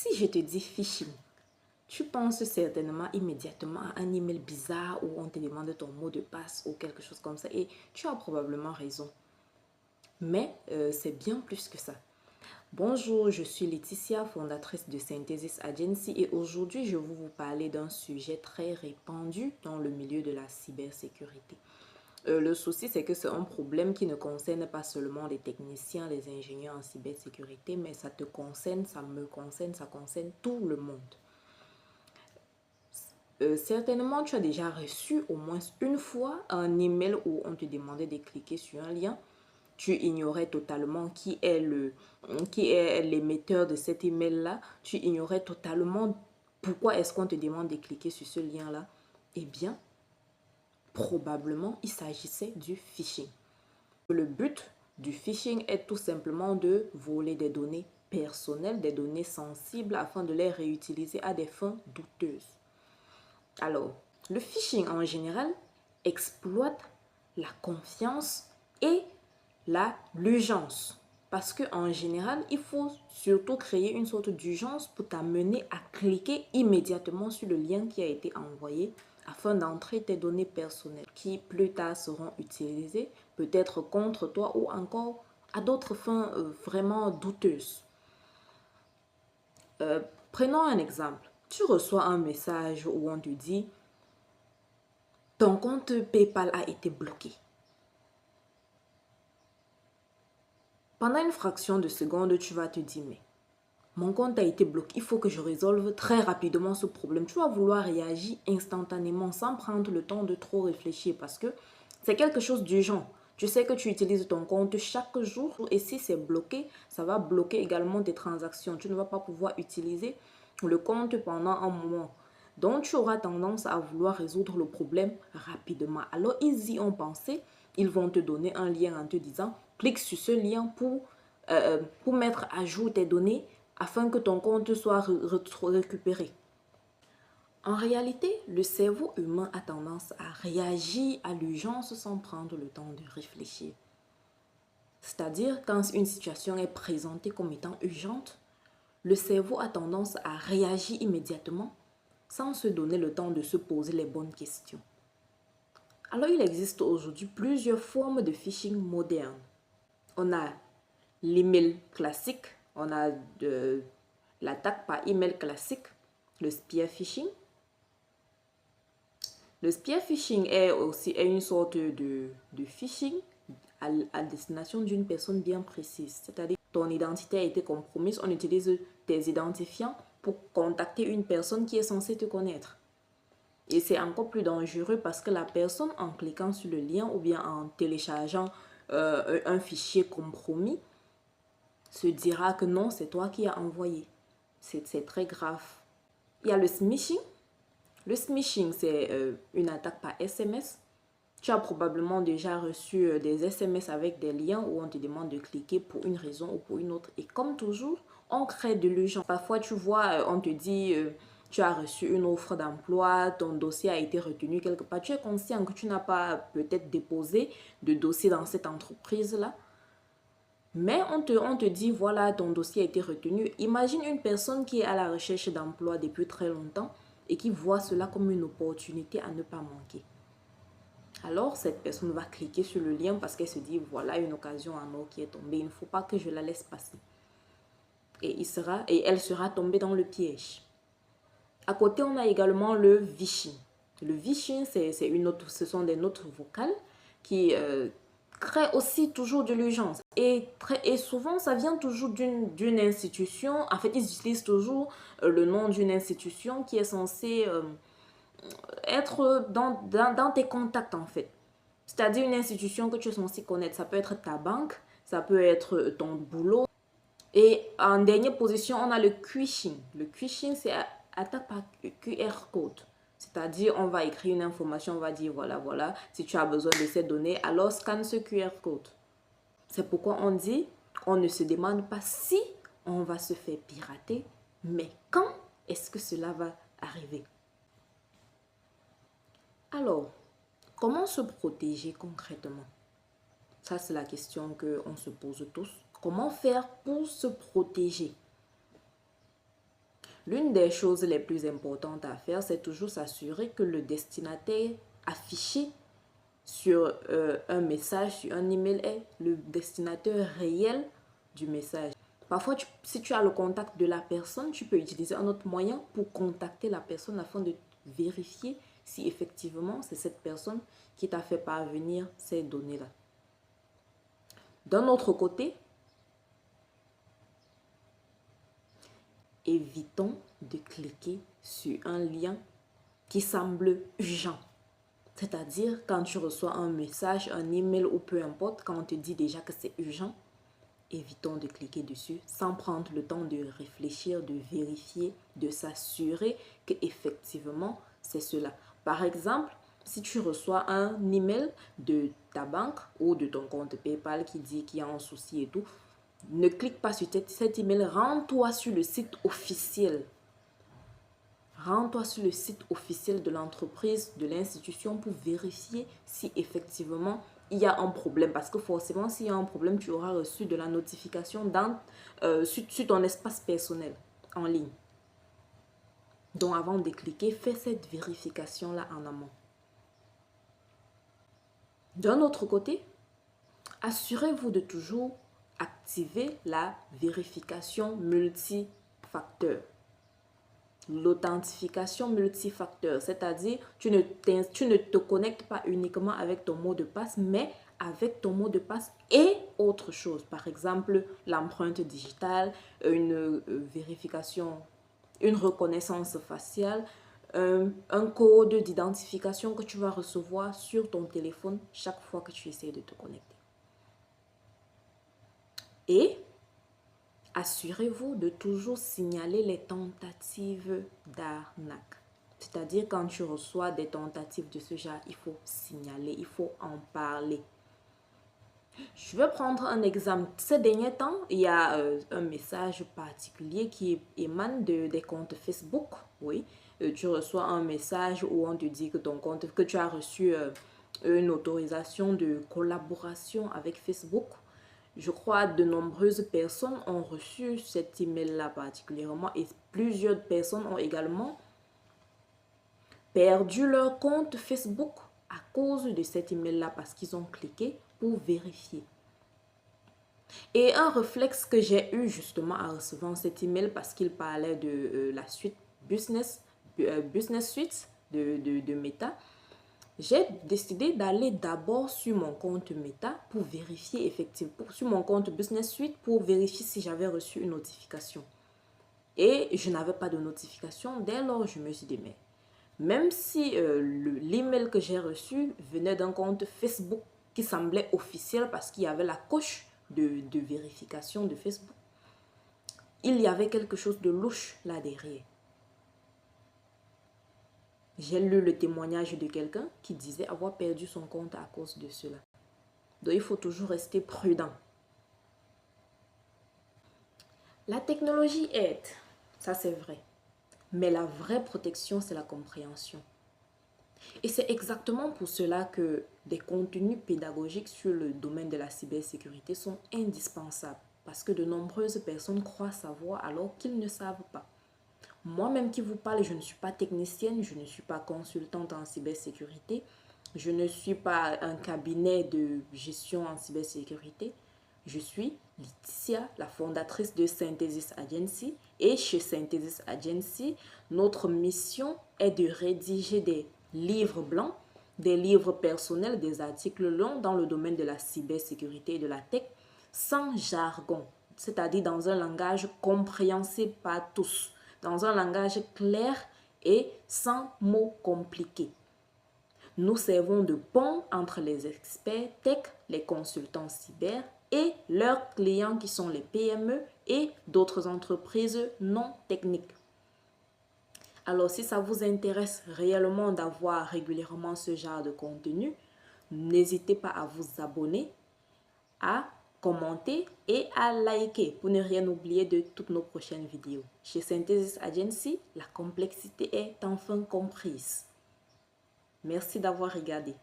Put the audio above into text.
Si je te dis phishing, tu penses certainement immédiatement à un email bizarre où on te demande ton mot de passe ou quelque chose comme ça. Et tu as probablement raison. Mais c'est bien plus que ça. Bonjour, je suis Laetitia, fondatrice de Synthesis Agency et aujourd'hui je vais vous parler d'un sujet très répandu dans le milieu de la cybersécurité. Le souci, c'est que c'est un problème qui ne concerne pas seulement les techniciens, les ingénieurs en cybersécurité, mais ça te concerne, ça me concerne, ça concerne tout le monde. Certainement, tu as déjà reçu au moins une fois un email où on te demandait de cliquer sur un lien. Tu ignorais totalement qui est l'émetteur de cet email-là. Tu ignorais totalement pourquoi est-ce qu'on te demande de cliquer sur ce lien-là. Eh bien, probablement, il s'agissait du phishing. Le but du phishing est tout simplement de voler des données personnelles, des données sensibles afin de les réutiliser à des fins douteuses. Alors, le phishing en général exploite la confiance et l'urgence. Parce qu'en général, il faut surtout créer une sorte d'urgence pour t'amener à cliquer immédiatement sur le lien qui a été envoyé afin d'entrer tes données personnelles qui plus tard seront utilisées peut-être contre toi ou encore à d'autres fins vraiment douteuses. Prenons un exemple. Tu reçois un message où on te dit ton compte PayPal a été bloqué. Pendant une fraction de seconde, tu vas te dire, mais mon compte a été bloqué, il faut que je résolve très rapidement ce problème. Tu vas vouloir réagir instantanément sans prendre le temps de trop réfléchir parce que c'est quelque chose d'urgent. Tu sais que tu utilises ton compte chaque jour et si c'est bloqué, ça va bloquer également tes transactions. Tu ne vas pas pouvoir utiliser le compte pendant un moment. Donc, tu auras tendance à vouloir résoudre le problème rapidement. Alors, ils y ont pensé. Ils vont te donner un lien en te disant, clique sur ce lien pour mettre à jour tes données afin que ton compte soit récupéré. En réalité, le cerveau humain a tendance à réagir à l'urgence sans prendre le temps de réfléchir. C'est-à-dire, quand une situation est présentée comme étant urgente, le cerveau a tendance à réagir immédiatement sans se donner le temps de se poser les bonnes questions. Alors, il existe aujourd'hui plusieurs formes de phishing modernes. On a l'email classique, on a l'attaque par email classique, le spear phishing. Le spear phishing est une sorte de phishing à destination d'une personne bien précise. C'est-à-dire ton identité a été compromise, on utilise tes identifiants pour contacter une personne qui est censée te connaître. Et c'est encore plus dangereux parce que la personne, en cliquant sur le lien ou bien en téléchargeant un fichier compromis, se dira que non, c'est toi qui as envoyé. C'est très grave. Il y a le smishing. Le smishing, c'est une attaque par SMS. Tu as probablement déjà reçu des SMS avec des liens où on te demande de cliquer pour une raison ou pour une autre. Et comme toujours, on crée de l'urgence. Parfois, tu vois, on te dit, tu as reçu une offre d'emploi, ton dossier a été retenu quelque part. Tu es conscient que tu n'as pas peut-être déposé de dossier dans cette entreprise-là. Mais on te dit, voilà, ton dossier a été retenu. Imagine une personne qui est à la recherche d'emploi depuis très longtemps et qui voit cela comme une opportunité à ne pas manquer. Alors, cette personne va cliquer sur le lien parce qu'elle se dit, voilà une occasion en or qui est tombée. Il ne faut pas que je la laisse passer. Et elle sera tombée dans le piège. À côté, on a également le vishing. Le vishing, ce sont des notes vocales qui créent aussi toujours de l'urgence. Et souvent, ça vient toujours d'une institution. En fait, ils utilisent toujours le nom d'une institution qui est censée être dans tes contacts, en fait. C'est-à-dire une institution que tu es censé connaître. Ça peut être ta banque, ça peut être ton boulot. Et en dernière position, on a le phishing. Le phishing, c'est attaque par QR code. C'est-à-dire, on va écrire une information, on va dire, voilà, si tu as besoin de ces données, alors scanne ce QR code. C'est pourquoi on dit, on ne se demande pas si on va se faire pirater, mais quand est-ce que cela va arriver? Alors, comment se protéger concrètement? Ça, c'est la question qu'on se pose tous. Comment faire pour se protéger? L'une des choses les plus importantes à faire, c'est toujours s'assurer que le destinataire affiché sur un message, sur un email est le destinataire réel du message. Parfois, si tu as le contact de la personne, tu peux utiliser un autre moyen pour contacter la personne afin de vérifier si effectivement c'est cette personne qui t'a fait parvenir ces données-là. D'un autre côté, évitons de cliquer sur un lien qui semble urgent. C'est-à-dire quand tu reçois un message, un email ou peu importe, quand on te dit déjà que c'est urgent, évitons de cliquer dessus sans prendre le temps de réfléchir, de vérifier, de s'assurer qu'effectivement c'est cela. Par exemple, si tu reçois un email de ta banque ou de ton compte PayPal qui dit qu'il y a un souci et tout, ne clique pas sur cet email, rends-toi sur le site officiel. Rends-toi sur le site officiel de l'entreprise, de l'institution pour vérifier si effectivement il y a un problème. Parce que forcément, s'il y a un problème, tu auras reçu de la notification sur ton espace personnel en ligne. Donc avant de cliquer, fais cette vérification-là en amont. D'un autre côté, assurez-vous de toujours activer la vérification multifacteur. L'authentification multifacteur, c'est-à-dire tu ne te connectes pas uniquement avec ton mot de passe, mais avec ton mot de passe et autre chose. Par exemple, l'empreinte digitale, une vérification, une reconnaissance faciale, un code d'identification que tu vas recevoir sur ton téléphone chaque fois que tu essaies de te connecter. Et assurez-vous de toujours signaler les tentatives d'arnaque. C'est-à-dire quand tu reçois des tentatives de ce genre, il faut signaler, il faut en parler. Je vais prendre un exemple. Ces derniers temps, il y a un message particulier qui émane des comptes Facebook. Oui, tu reçois un message où on te dit que ton compte, que tu as reçu une autorisation de collaboration avec Facebook. Je crois que de nombreuses personnes ont reçu cet email-là particulièrement et plusieurs personnes ont également perdu leur compte Facebook à cause de cet email-là parce qu'ils ont cliqué pour vérifier. Et un réflexe que j'ai eu justement en recevant cet email parce qu'il parlait de la suite Business Suite de Meta, j'ai décidé d'aller d'abord sur mon compte Meta pour vérifier effectivement, sur mon compte Business Suite pour vérifier si j'avais reçu une notification. Et je n'avais pas de notification. Dès lors, je me suis dit, mais même si l'email que j'ai reçu venait d'un compte Facebook qui semblait officiel parce qu'il y avait la coche de vérification de Facebook, il y avait quelque chose de louche là derrière. J'ai lu le témoignage de quelqu'un qui disait avoir perdu son compte à cause de cela. Donc, il faut toujours rester prudent. La technologie aide, ça c'est vrai. Mais la vraie protection, c'est la compréhension. Et c'est exactement pour cela que des contenus pédagogiques sur le domaine de la cybersécurité sont indispensables. Parce que de nombreuses personnes croient savoir alors qu'ils ne savent pas. Moi-même qui vous parle, je ne suis pas technicienne, je ne suis pas consultante en cybersécurité, je ne suis pas un cabinet de gestion en cybersécurité. Je suis Laetitia, la fondatrice de Synthesis Agency. Et chez Synthesis Agency, notre mission est de rédiger des livres blancs, des livres personnels, des articles longs dans le domaine de la cybersécurité et de la tech, sans jargon, c'est-à-dire dans un langage compréhensible par tous, dans un langage clair et sans mots compliqués. Nous servons de pont entre les experts tech, les consultants cyber et leurs clients qui sont les PME et d'autres entreprises non techniques. Alors si ça vous intéresse réellement d'avoir régulièrement ce genre de contenu, n'hésitez pas à vous abonner, à commenter et à liker pour ne rien oublier de toutes nos prochaines vidéos. Chez Synthesis Agency, la complexité est enfin comprise. Merci d'avoir regardé.